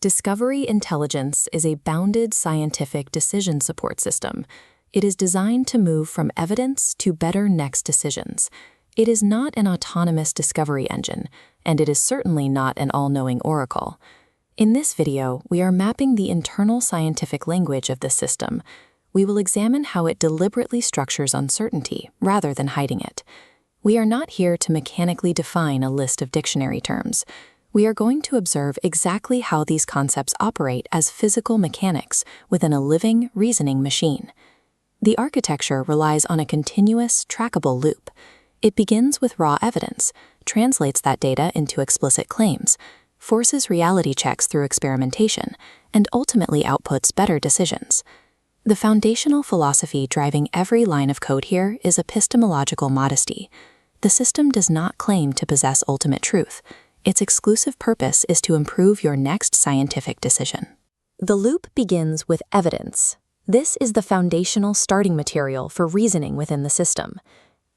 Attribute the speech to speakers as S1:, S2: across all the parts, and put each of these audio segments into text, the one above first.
S1: Discovery Intelligence is a bounded scientific decision support system. It is designed to move from evidence to better next decisions. It is not an autonomous discovery engine, and it is certainly not an all-knowing oracle. In this video, we are mapping the internal scientific language of this system. We will examine how it deliberately structures uncertainty rather than hiding it. We are not here to mechanically define a list of dictionary terms. We are going to observe exactly how these concepts operate as physical mechanics within a living, reasoning machine. The architecture relies on a continuous, trackable loop. It begins with raw evidence, translates that data into explicit claims, forces reality checks through experimentation, and ultimately outputs better decisions. The foundational philosophy driving every line of code here is epistemological modesty. The system does not claim to possess ultimate truth. Its exclusive purpose is to improve your next scientific decision. The loop begins with evidence. This is the foundational starting material for reasoning within the system.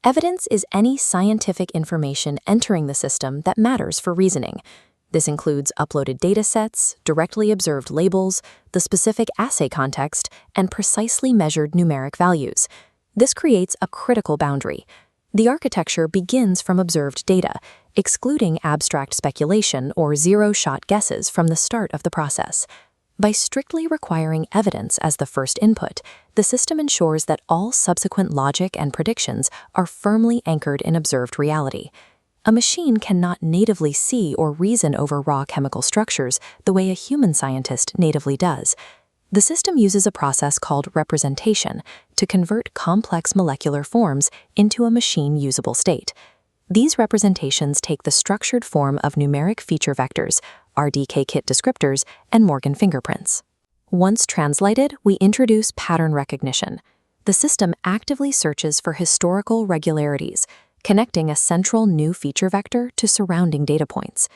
S1: Evidence is any scientific information entering the system that matters for reasoning. This includes uploaded datasets, directly observed labels, the specific assay context, and precisely measured numeric values. This creates a critical boundary. The architecture begins from observed data, excluding abstract speculation or zero-shot guesses from the start of the process. By strictly requiring evidence as the first input, the system ensures that all subsequent logic and predictions are firmly anchored in observed reality. A machine cannot natively see or reason over raw chemical structures the way a human scientist natively does. The system uses a process called representation to convert complex molecular forms into a machine-usable state. These representations take the structured form of numeric feature vectors, RDKit descriptors, and Morgan fingerprints. Once translated, we introduce pattern recognition. The system actively searches for historical regularities, connecting a central new feature vector to surrounding data points.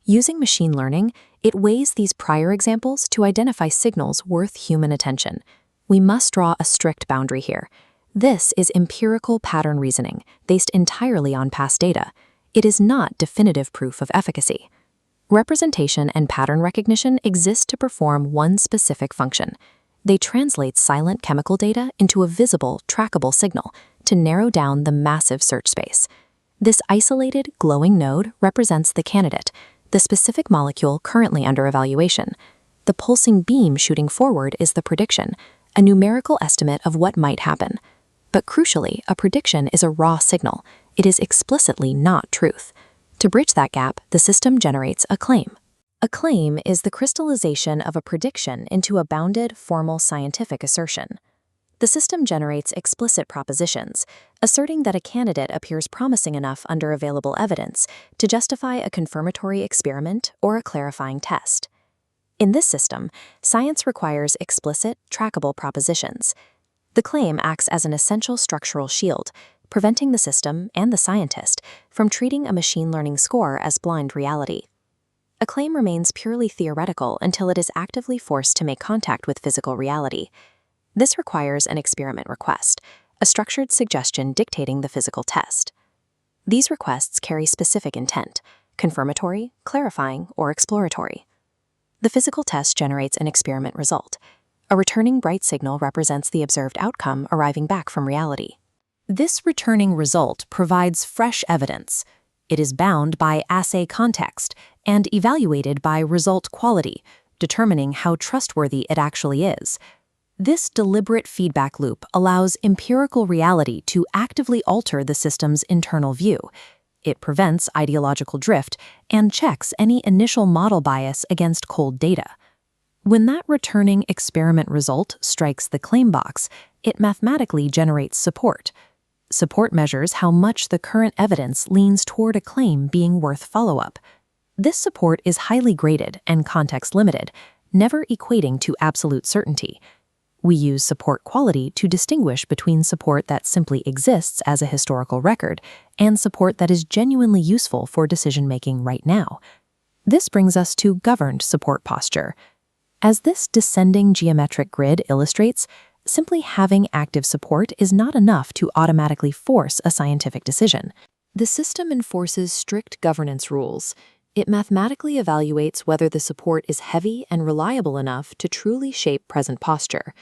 S1: Using machine learning, it weighs these prior examples to identify signals worth human attention. We must draw a strict boundary here. This is empirical pattern reasoning, based entirely on past data. It is not definitive proof of efficacy. Representation and pattern recognition exist to perform one specific function. They translate silent chemical data into a visible, trackable signal to narrow down the massive search space. This isolated, glowing node represents the candidate, the specific molecule currently under evaluation. The pulsing beam shooting forward is the prediction, a numerical estimate of what might happen. But crucially, a prediction is a raw signal. It is explicitly not truth. To bridge that gap, the system generates a claim. A claim is the crystallization of a prediction into a bounded, formal scientific assertion. The system generates explicit propositions, asserting that a candidate appears promising enough under available evidence to justify a confirmatory experiment or a clarifying test. In this system, science requires explicit, trackable propositions. The claim acts as an essential structural shield, preventing the system and the scientist from treating a machine learning score as blind reality. A claim remains purely theoretical until it is actively forced to make contact with physical reality. This requires an experiment request, a structured suggestion dictating the physical test. These requests carry specific intent: confirmatory, clarifying, or exploratory. The physical test generates an experiment result. A returning bright signal represents the observed outcome arriving back from reality. This returning result provides fresh evidence. It is bound by assay context and evaluated by result quality, determining how trustworthy it actually is. This deliberate feedback loop allows empirical reality to actively alter the system's internal view. It prevents ideological drift and checks any initial model bias against cold data. When that returning experiment result strikes the claim box, it mathematically generates support. Support measures how much the current evidence leans toward a claim being worth follow-up. This support is highly graded and context-limited, never equating to absolute certainty. We use support quality to distinguish between support that simply exists as a historical record and support that is genuinely useful for decision-making right now. This brings us to governed support posture. As this descending geometric grid illustrates, simply having active support is not enough to automatically force a scientific decision. The system enforces strict governance rules. It mathematically evaluates whether the support is heavy and reliable enough to truly shape present posture.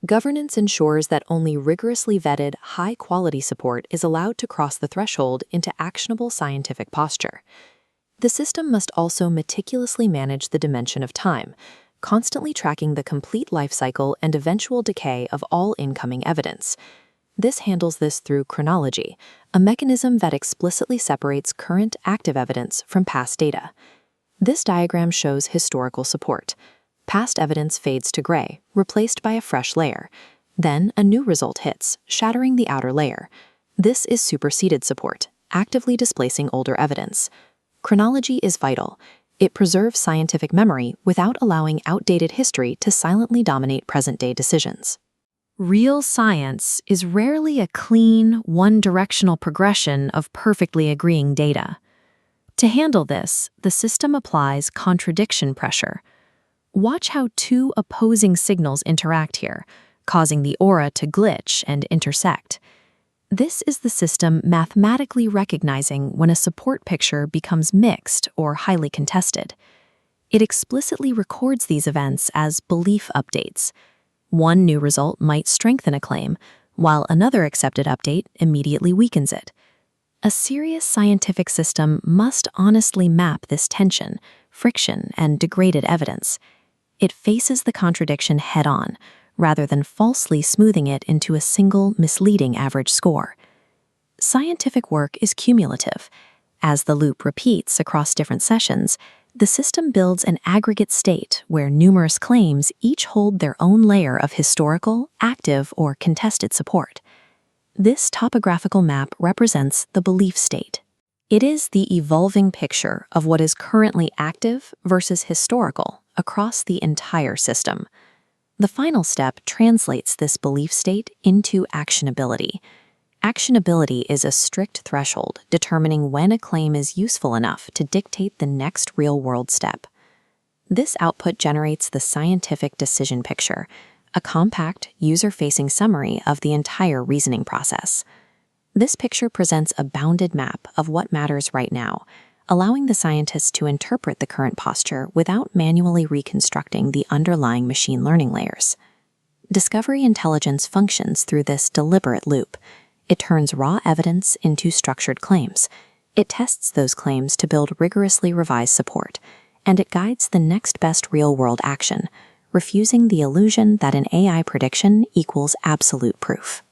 S1: Governance ensures that only rigorously vetted, high-quality support is allowed to cross the threshold into actionable scientific posture. The system must also meticulously manage the dimension of time, constantly tracking the complete life cycle and eventual decay of all incoming evidence. This handles this through chronology, a mechanism that explicitly separates current active evidence from past data. This diagram shows historical support. Past evidence fades to gray, replaced by a fresh layer. Then a new result hits, shattering the outer layer. This is superseded support, actively displacing older evidence. Chronology is vital. It preserves scientific memory without allowing outdated history to silently dominate present-day decisions. Real science is rarely a clean, one-directional progression of perfectly agreeing data. To handle this, the system applies contradiction pressure. Watch how two opposing signals interact here, causing the aura to glitch and intersect. This is the system mathematically recognizing when a support picture becomes mixed or highly contested. It explicitly records these events as belief updates. One new result might strengthen a claim, while another accepted update immediately weakens it. A serious scientific system must honestly map this tension, friction, and degraded evidence. It faces the contradiction head-on, rather than falsely smoothing it into a single, misleading average score. Scientific work is cumulative. As the loop repeats across different sessions, the system builds an aggregate state where numerous claims each hold their own layer of historical, active, or contested support. This topographical map represents the belief state. It is the evolving picture of what is currently active versus historical across the entire system. The final step translates this belief state into actionability. Actionability is a strict threshold determining when a claim is useful enough to dictate the next real-world step. This output generates the scientific decision picture, a compact, user-facing summary of the entire reasoning process. This picture presents a bounded map of what matters right now, allowing the scientists to interpret the current posture without manually reconstructing the underlying machine learning layers. Discovery intelligence functions through this deliberate loop. It turns raw evidence into structured claims. It tests those claims to build rigorously revised support, and it guides the next best real-world action, refusing the illusion that an AI prediction equals absolute proof.